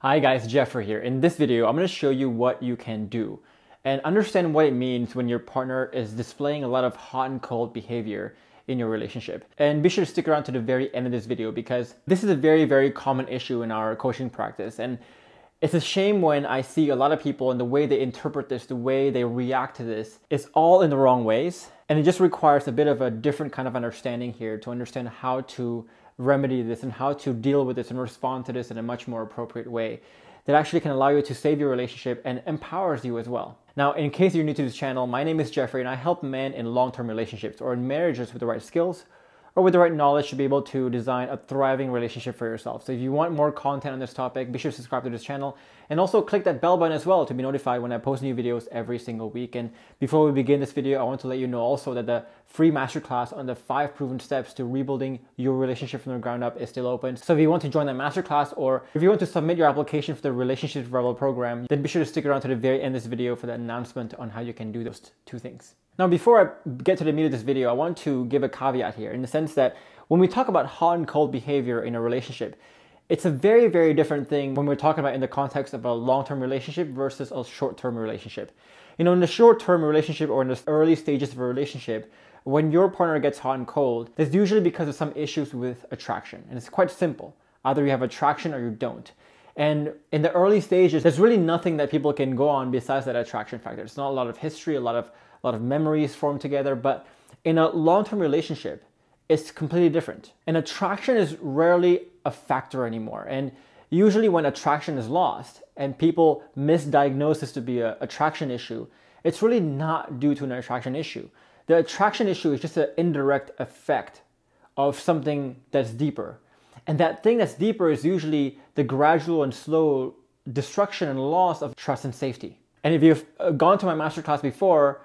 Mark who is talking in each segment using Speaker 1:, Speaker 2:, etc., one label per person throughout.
Speaker 1: Hi guys, Geoffrey here. In this video, I'm going to show you what you can do and understand what it means when your partner is displaying a lot of hot and cold behavior in your relationship. And be sure to stick around to the very end of this video because this is a very common issue in our coaching practice. And it's a shame when I see a lot of people and the way they interpret this, the way they react to this is all in the wrong ways. And it just requires a bit of a different kind of understanding here to understand how to remedy this and how to deal with this and respond to this in a much more appropriate way that actually can allow you to save your relationship and empowers you as well. Now, in case you're new to this channel, my name is Geoffrey and I help men in long-term relationships or in marriages with the right skills or with the right knowledge to be able to design a thriving relationship for yourself. So if you want more content on this topic, be sure to subscribe to this channel and also click that bell button as well to be notified when I post new videos every single week. And before we begin this video, I want to let you know also that the free masterclass on the 5 proven steps to rebuilding your relationship from the ground up is still open. So if you want to join that masterclass or if you want to submit your application for the Relationship Rebel program, then be sure to stick around to the very end of this video for the announcement on how you can do those 2 things. Now, before I get to the meat of this video, I want to give a caveat here in the sense that when we talk about hot and cold behavior in a relationship, it's a very different thing when we're talking about in the context of a long-term relationship versus a short-term relationship. You know, in the short-term relationship or in the early stages of a relationship, when your partner gets hot and cold, it's usually because of some issues with attraction. And it's quite simple. Either you have attraction or you don't. And in the early stages, there's really nothing that people can go on besides that attraction factor. It's not a lot of history, a lot of memories formed together, but in a long-term relationship, it's completely different. And attraction is rarely a factor anymore. And usually when attraction is lost and people misdiagnose this to be an attraction issue, it's really not due to an attraction issue. The attraction issue is just an indirect effect of something that's deeper. And that thing that's deeper is usually the gradual and slow destruction and loss of trust and safety. And if you've gone to my masterclass before,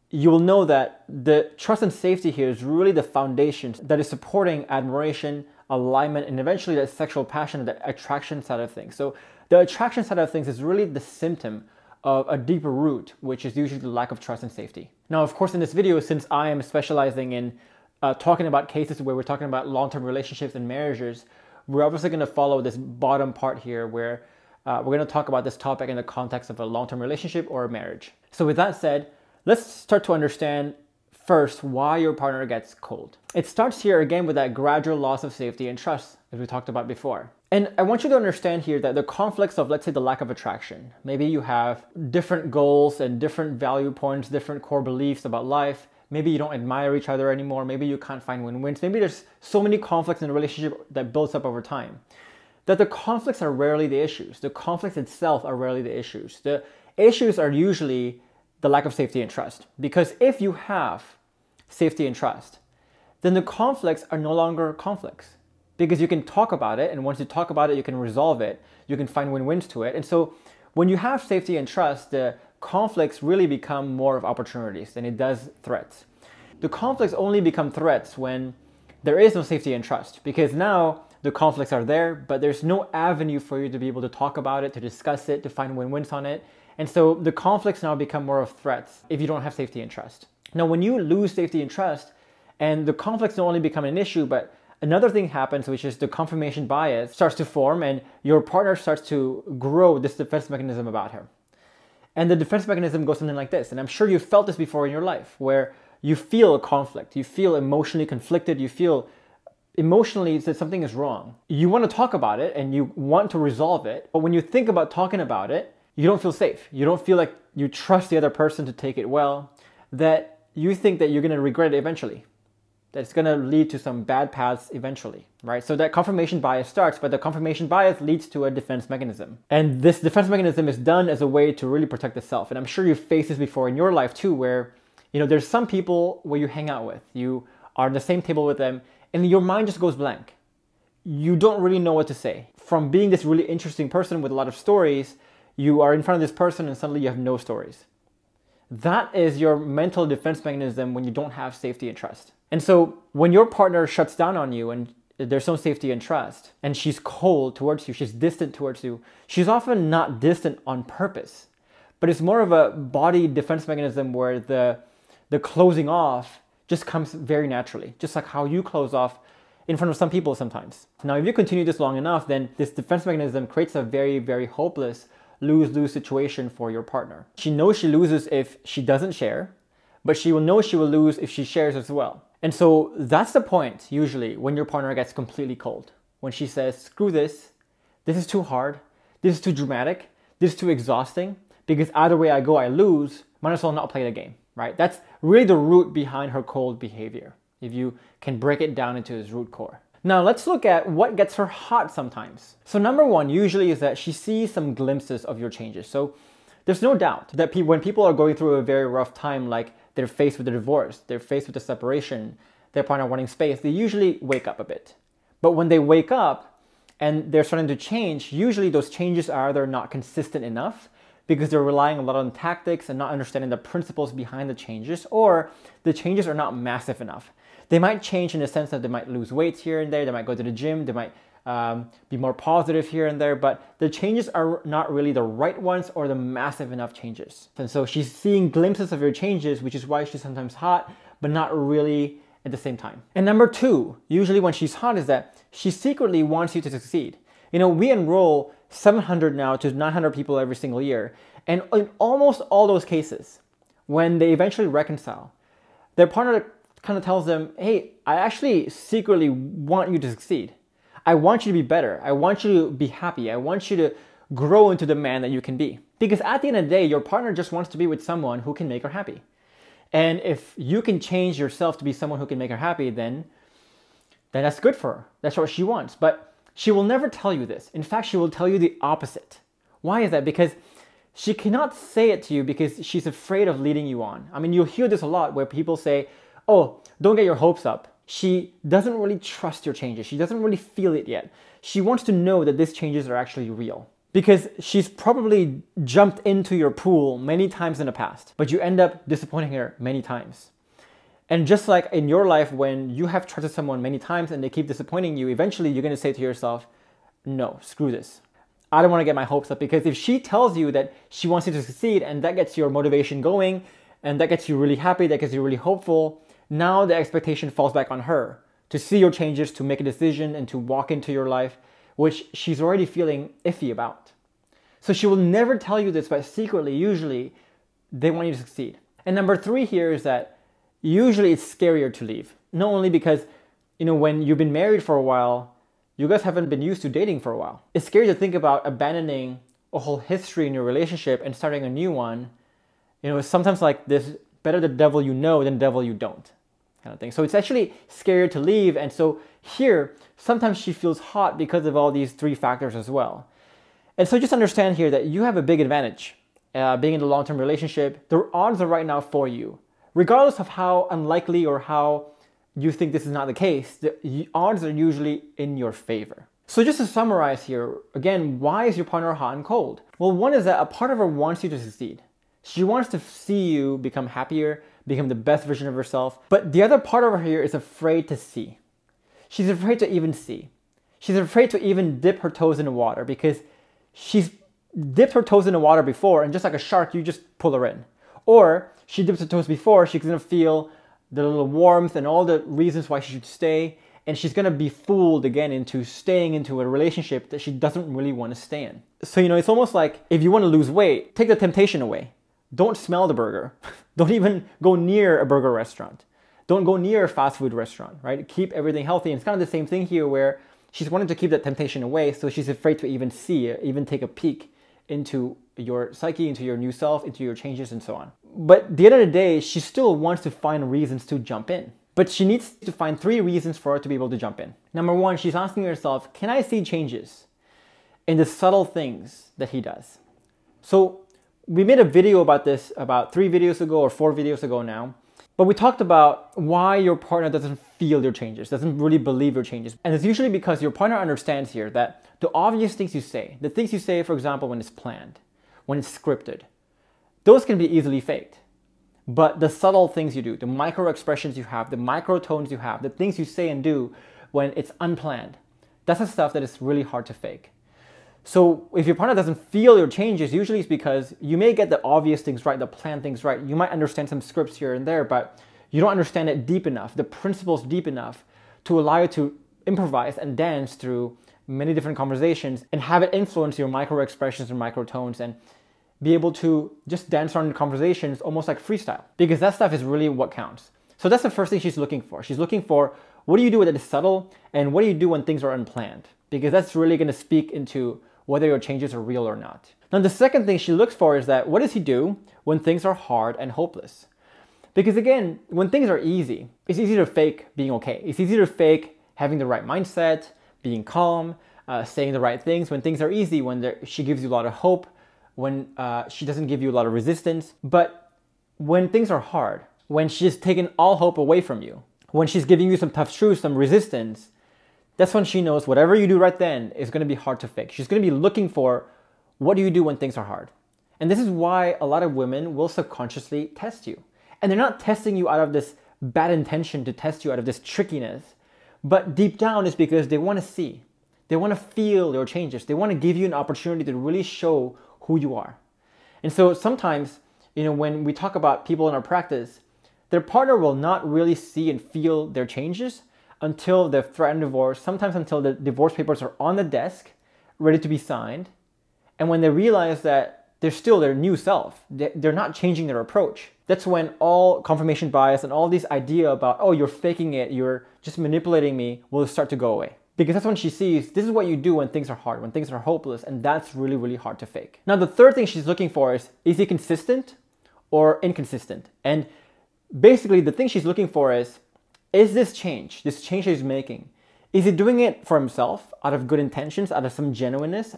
Speaker 1: you will know that the trust and safety here is really the foundation that is supporting admiration, alignment, and eventually that sexual passion, the attraction side of things. So the attraction side of things is really the symptom of a deeper root, which is usually the lack of trust and safety. Now, of course, in this video, since I am specializing in talking about cases where we're talking about long-term relationships and marriages, we're obviously going to follow this bottom part here where we're going to talk about this topic in the context of a long-term relationship or a marriage. So with that said, let's start to understand first why your partner gets cold. It starts here again with that gradual loss of safety and trust, as we talked about before. And I want you to understand here that the conflicts of, let's say, the lack of attraction. Maybe you have different goals and different value points, different core beliefs about life. Maybe you don't admire each other anymore. Maybe you can't find win-wins. Maybe there's so many conflicts in a relationship that builds up over time that the conflicts are rarely the issues. The conflicts itself are rarely the issues. The issues are usually the lack of safety and trust. Because if you have safety and trust, then the conflicts are no longer conflicts. Because you can talk about it, and once you talk about it, you can resolve it. You can find win-wins to it. And so when you have safety and trust, the conflicts really become more of opportunities than it does threats. The conflicts only become threats when there is no safety and trust, because now the conflicts are there, but there's no avenue for you to be able to talk about it, to discuss it, to find win-wins on it. And so the conflicts now become more of threats if you don't have safety and trust. Now, when you lose safety and trust, and the conflicts don't only become an issue, but another thing happens, which is the confirmation bias starts to form and your partner starts to grow this defense mechanism about her. And the defense mechanism goes something like this. And I'm sure you've felt this before in your life, where you feel a conflict, you feel emotionally conflicted, you feel emotionally that something is wrong. You want to talk about it and you want to resolve it. But when you think about talking about it, you don't feel safe. You don't feel like you trust the other person to take it well, that you think that you're going to regret it eventually, that it's going to lead to some bad paths eventually, right? So that confirmation bias starts, but the confirmation bias leads to a defense mechanism. And this defense mechanism is done as a way to really protect the self. And I'm sure you've faced this before in your life too, where, you know, there's some people where you hang out with, you are on the same table with them, and your mind just goes blank. You don't really know what to say. From being this really interesting person with a lot of stories, you are in front of this person and suddenly you have no stories. That is your mental defense mechanism when you don't have safety and trust. And so when your partner shuts down on you and there's no safety and trust, and she's cold towards you, she's distant towards you, she's often not distant on purpose, but it's more of a body defense mechanism where the closing off just comes very naturally. Just like how you close off in front of some people sometimes. Now, if you continue this long enough, then this defense mechanism creates a very, very hopeless lose-lose situation for your partner. She knows she loses if she doesn't share, but she will know she will lose if she shares as well. And so that's the point, usually, when your partner gets completely cold. When she says, screw this is too hard, this is too dramatic, this is too exhausting, because either way I go, I lose, might as well not play the game, right? That's really the root behind her cold behavior, if you can break it down into its root core. Now let's look at what gets her hot sometimes. So number one usually is that she sees some glimpses of your changes. So there's no doubt that when people are going through a very rough time, like they're faced with a divorce, they're faced with a separation, their partner wanting space, they usually wake up a bit. But when they wake up and they're starting to change, usually those changes are either not consistent enough because they're relying a lot on tactics and not understanding the principles behind the changes, or the changes are not massive enough. They might change in the sense that they might lose weight here and there, they might go to the gym, they might be more positive here and there, but the changes are not really the right ones or the massive enough changes. And so she's seeing glimpses of your changes, which is why she's sometimes hot, but not really at the same time. And number two, usually when she's hot, is that she secretly wants you to succeed. You know, we enroll 700 now to 900 people every single year. And in almost all those cases, when they eventually reconcile, their partner kind of tells them, hey, I actually secretly want you to succeed. I want you to be better. I want you to be happy. I want you to grow into the man that you can be. Because at the end of the day, your partner just wants to be with someone who can make her happy. And if you can change yourself to be someone who can make her happy, then that's good for her. That's what she wants. But she will never tell you this. In fact, she will tell you the opposite. Why is that? Because she cannot say it to you because she's afraid of leading you on. I mean, you'll hear this a lot where people say, oh, don't get your hopes up. She doesn't really trust your changes. She doesn't really feel it yet. She wants to know that these changes are actually real. Because she's probably jumped into your pool many times in the past, but you end up disappointing her many times. And just like in your life, when you have trusted someone many times and they keep disappointing you, eventually you're going to say to yourself, no, screw this. I don't want to get my hopes up, because if she tells you that she wants you to succeed and that gets your motivation going and that gets you really happy, that gets you really hopeful, now the expectation falls back on her to see your changes, to make a decision and to walk into your life, which she's already feeling iffy about. So she will never tell you this, but secretly, usually, they want you to succeed. And number three here is that usually it's scarier to leave. Not only because, you know, when you've been married for a while, you guys haven't been used to dating for a while. It's scary to think about abandoning a whole history in your relationship and starting a new one. You know, it's sometimes like this, better the devil you know than the devil you don't kind of thing. So it's actually scarier to leave. And so here, sometimes she feels hot because of all these three factors as well. And so just understand here that you have a big advantage being in a long-term relationship. The odds are right now for you. Regardless of how unlikely or how you think this is not the case, the odds are usually in your favor. So just to summarize here, again, why is your partner hot and cold? Well, one is that a part of her wants you to succeed. She wants to see you become happier, become the best version of herself. But the other part of her here is afraid to see. She's afraid to even see. She's afraid to even dip her toes in the water, because she's dipped her toes in the water before, and just like a shark, you just pull her in. Or she dips her toes before, she's gonna feel the little warmth and all the reasons why she should stay, and she's gonna be fooled again into staying into a relationship that she doesn't really want to stay in. So, you know, it's almost like if you want to lose weight, take the temptation away. Don't smell the burger. Don't even go near a burger restaurant. Don't go near a fast food restaurant, right? Keep everything healthy. And it's kind of the same thing here, where she's wanting to keep that temptation away, so she's afraid to even see it, even take a peek into your psyche, into your new self, into your changes and so on. But at the end of the day, she still wants to find reasons to jump in. But she needs to find 3 reasons for her to be able to jump in. Number 1, she's asking herself, can I see changes in the subtle things that he does? So we made a video about this about 3 videos ago or 4 videos ago now. But we talked about why your partner doesn't feel your changes, doesn't really believe your changes. And it's usually because your partner understands here that the obvious things you say, the things you say, for example, when it's planned, when it's scripted, those can be easily faked. But the subtle things you do, the micro expressions you have, the micro tones you have, the things you say and do when it's unplanned, that's the stuff that is really hard to fake. So if your partner doesn't feel your changes, usually it's because you may get the obvious things right, the planned things right. You might understand some scripts here and there, but you don't understand it deep enough, the principles deep enough to allow you to improvise and dance through many different conversations and have it influence your micro expressions and microtones, and be able to just dance around conversations almost like freestyle, because that stuff is really what counts. So that's the first thing she's looking for. She's looking for, what do you do that is subtle, and what do you do when things are unplanned? Because that's really going to speak into whether your changes are real or not. Now, the second thing she looks for is that, what does he do when things are hard and hopeless? Because again, when things are easy, it's easy to fake being okay. It's easy to fake having the right mindset, being calm, saying the right things. When things are easy, when she gives you a lot of hope, when she doesn't give you a lot of resistance. But when things are hard, when she's taken all hope away from you, when she's giving you some tough truths, some resistance, that's when she knows whatever you do right then is going to be hard to fix. She's going to be looking for, what do you do when things are hard? And this is why a lot of women will subconsciously test you. And they're not testing you out of this bad intention to test you out of this trickiness, but deep down it's because they want to see, they want to feel your changes. They want to give you an opportunity to really show who you are. And so sometimes, when we talk about people in our practice, their partner will not really see and feel their changes until they've threatened divorce, sometimes until the divorce papers are on the desk, ready to be signed. And when they realize that they're still their new self, they're not changing their approach, that's when all confirmation bias and all this idea about, oh, you're faking it, you're just manipulating me, will start to go away. Because that's when she sees, this is what you do when things are hard, when things are hopeless, and that's really, really hard to fake. Now, the third thing she's looking for is he consistent or inconsistent? And basically, the thing she's looking for is this change that he's making, is he doing it for himself, out of good intentions, out of some genuineness,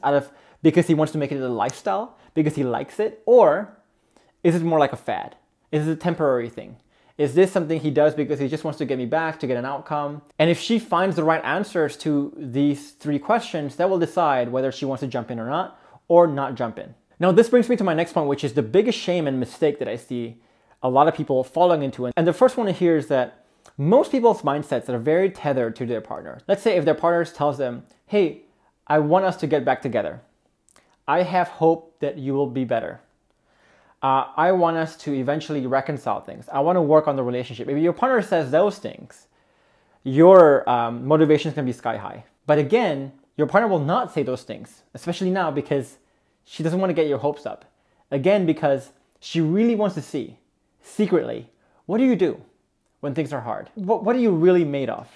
Speaker 1: because he wants to make it a lifestyle, because he likes it? Or is it more like a fad? Is it a temporary thing? Is this something he does because he just wants to get me back, to get an outcome? And if she finds the right answers to these three questions, that will decide whether she wants to jump in or not jump in. Now, this brings me to my next point, which is the biggest shame and mistake that I see a lot of people falling into. And the first one here is that most people's mindsets are very tethered to their partner. Let's say if their partner tells them, hey, I want us to get back together. I have hope that you will be better. I want us to eventually reconcile things. I want to work on the relationship. If your partner says those things, your motivation is going to be sky high. But again, your partner will not say those things, especially now, because she doesn't want to get your hopes up. Again, because she really wants to see, secretly, what do you do when things are hard? What are you really made of?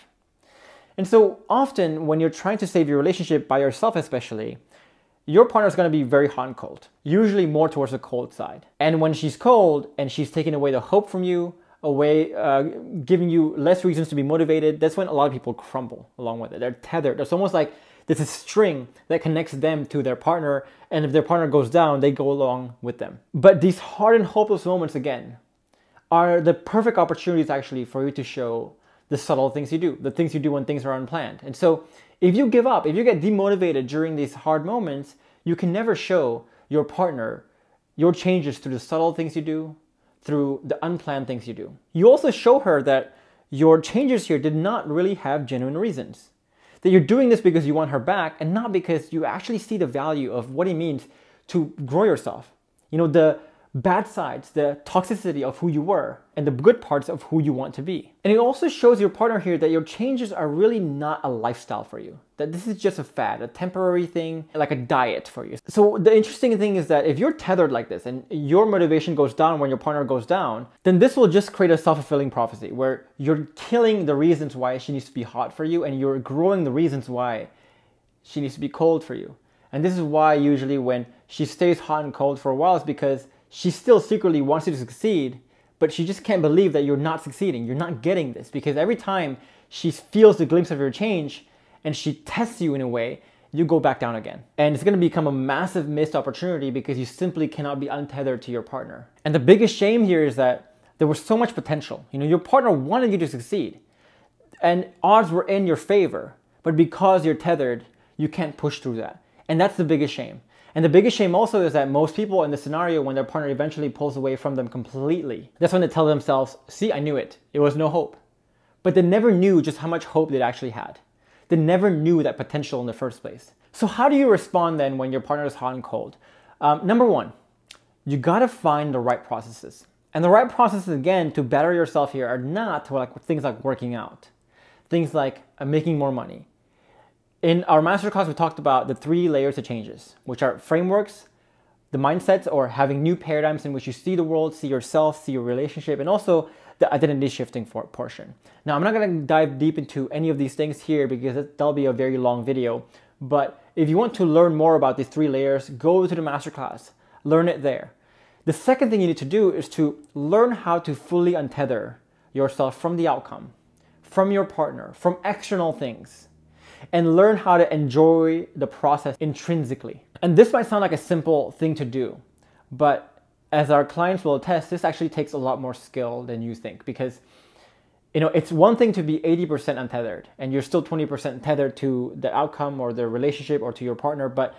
Speaker 1: And so often when you're trying to save your relationship by yourself especially, your partner is going to be very hot and cold, usually more towards the cold side. And when she's cold and she's taking away the hope from you, giving you less reasons to be motivated, that's when a lot of people crumble along with it. They're tethered. It's almost like there's a string that connects them to their partner, and if their partner goes down, they go along with them. But these hard and hopeless moments, again, are the perfect opportunities actually for you to show the subtle things you do, the things you do when things are unplanned. And so if you give up, if you get demotivated during these hard moments, you can never show your partner your changes through the subtle things you do, through the unplanned things you do. You also show her that your changes here did not really have genuine reasons. That you're doing this because you want her back and not because you actually see the value of what it means to grow yourself. The bad sides, the toxicity of who you were, and the good parts of who you want to be. And it also shows your partner here that your changes are really not a lifestyle for you. That this is just a fad, a temporary thing, like a diet for you. So the interesting thing is that if you're tethered like this and your motivation goes down when your partner goes down, then this will just create a self-fulfilling prophecy where you're killing the reasons why she needs to be hot for you, and you're growing the reasons why she needs to be cold for you. And this is why usually when she stays hot and cold for a while, is because she still secretly wants you to succeed, but she just can't believe that you're not succeeding. You're not getting this, because every time she feels the glimpse of your change and she tests you in a way, you go back down again. And it's going to become a massive missed opportunity because you simply cannot be untethered to your partner. And the biggest shame here is that there was so much potential. Your partner wanted you to succeed and odds were in your favor, but because you're tethered, you can't push through that. And that's the biggest shame. And the biggest shame also is that most people in this scenario, when their partner eventually pulls away from them completely, that's when they tell themselves, see, I knew it. It was no hope. But they never knew just how much hope they actually had. They never knew that potential in the first place. So how do you respond then when your partner is hot and cold? Number one, you gotta find the right processes. And the right processes, again, to better yourself here are not like things like working out. things like making more money. In our masterclass, we talked about the 3 layers of changes, which are frameworks, the mindsets, or having new paradigms in which you see the world, see yourself, see your relationship, and also the identity shifting portion. Now, I'm not going to dive deep into any of these things here because that'll be a very long video. But if you want to learn more about these 3 layers, go to the masterclass, learn it there. The second thing you need to do is to learn how to fully untether yourself from the outcome, from your partner, from external things, and learn how to enjoy the process intrinsically. And this might sound like a simple thing to do, but as our clients will attest, this actually takes a lot more skill than you think, because it's one thing to be 80% untethered and you're still 20% tethered to the outcome or the relationship or to your partner, but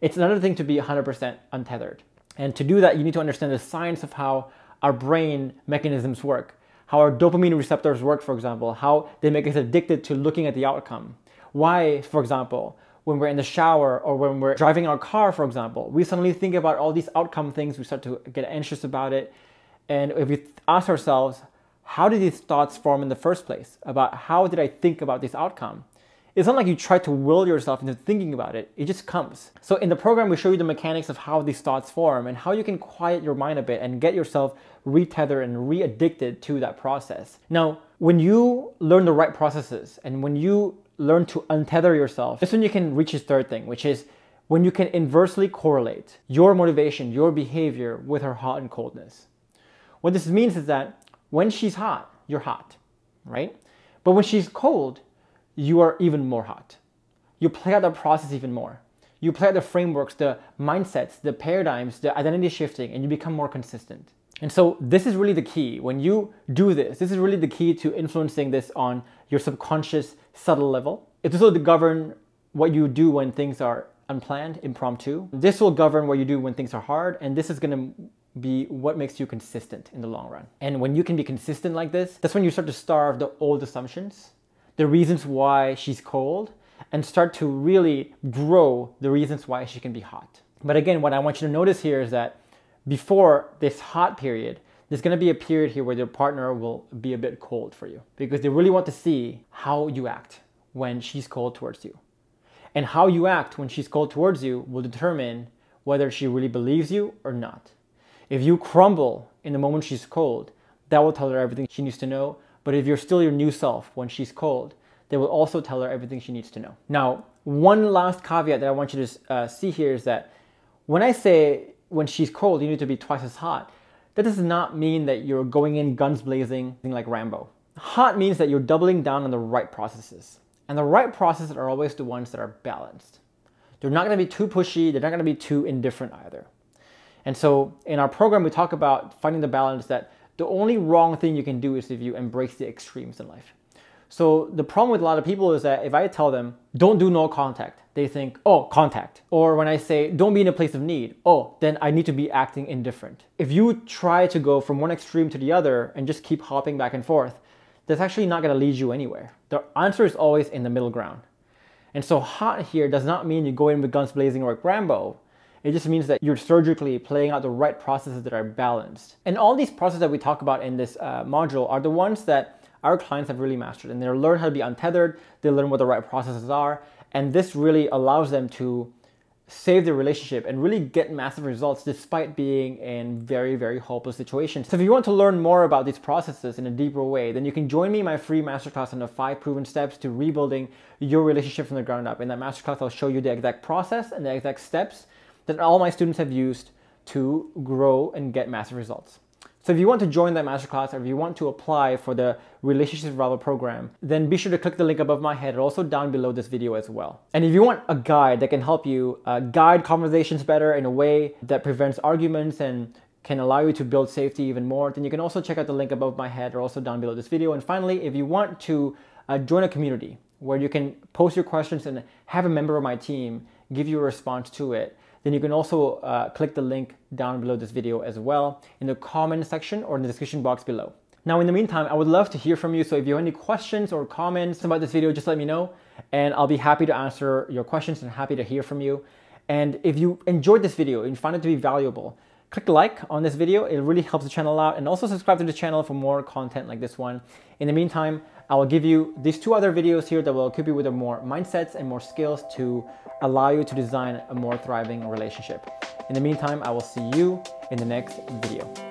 Speaker 1: it's another thing to be 100% untethered. And to do that, you need to understand the science of how our brain mechanisms work, how our dopamine receptors work, for example, how they make us addicted to looking at the outcome. Why, for example, when we're in the shower or when we're driving our car, for example, we suddenly think about all these outcome things, we start to get anxious about it. And if we ask ourselves, how did these thoughts form in the first place? About how did I think about this outcome? It's not like you try to will yourself into thinking about it, it just comes. So in the program, we show you the mechanics of how these thoughts form and how you can quiet your mind a bit and get yourself re-tethered and re-addicted to that process. Now, when you learn the right processes and when you learn to untether yourself, this is when you can reach this third thing, which is when you can inversely correlate your motivation, your behavior with her hot and coldness. What this means is that when she's hot, you're hot, right? But when she's cold, you are even more hot. You play out the process even more. You play out the frameworks, the mindsets, the paradigms, the identity shifting, and you become more consistent. And so this is really the key. When you do this, this is really the key to influencing this on your subconscious, subtle level. It's also to govern what you do when things are unplanned, impromptu. This will govern what you do when things are hard, and this is going to be what makes you consistent in the long run. And when you can be consistent like this, that's when you start to starve the old assumptions, the reasons why she's cold, and start to really grow the reasons why she can be hot. But again, what I want you to notice here is that before this hot period, there's going to be a period here where your partner will be a bit cold for you because they really want to see how you act when she's cold towards you. And how you act when she's cold towards you will determine whether she really believes you or not. If you crumble in the moment she's cold, that will tell her everything she needs to know. But if you're still your new self when she's cold, they will also tell her everything she needs to know. Now, one last caveat that I want you to see here is that when I say when she's cold, you need to be twice as hot, that does not mean that you're going in guns blazing like Rambo. Hot means that you're doubling down on the right processes. And the right processes are always the ones that are balanced. They're not going to be too pushy. They're not going to be too indifferent either. And so in our program, we talk about finding the balance that the only wrong thing you can do is if you embrace the extremes in life. So the problem with a lot of people is that if I tell them, don't do no contact, they think, oh, contact. Or when I say, don't be in a place of need, oh, then I need to be acting indifferent. If you try to go from one extreme to the other and just keep hopping back and forth, that's actually not going to lead you anywhere. The answer is always in the middle ground. And so hot here does not mean you go in with guns blazing like Rambo. It just means that you're surgically playing out the right processes that are balanced. And all these processes that we talk about in this module are the ones that our clients have really mastered. And they learn how to be untethered, they learn what the right processes are, and this really allows them to save their relationship and really get massive results despite being in very, very hopeless situations. So if you want to learn more about these processes in a deeper way, then you can join me in my free masterclass on the 5 proven steps to rebuilding your relationship from the ground up. In that masterclass, I'll show you the exact process and the exact steps that all my students have used to grow and get massive results. So if you want to join that masterclass, or if you want to apply for the Relationship Survival Program, then be sure to click the link above my head or also down below this video as well. And if you want a guide that can help you guide conversations better in a way that prevents arguments and can allow you to build safety even more, then you can also check out the link above my head or also down below this video. And finally, if you want to join a community where you can post your questions and have a member of my team give you a response to it, then you can also click the link down below this video as well in the comment section or in the description box below. Now, in the meantime, I would love to hear from you. So if you have any questions or comments about this video, just let me know and I'll be happy to answer your questions and happy to hear from you. And if you enjoyed this video and you found it to be valuable, click like on this video. It really helps the channel out, and also subscribe to the channel for more content like this one. In the meantime, I will give you these 2 other videos here that will equip you with more mindsets and more skills to allow you to design a more thriving relationship. In the meantime, I will see you in the next video.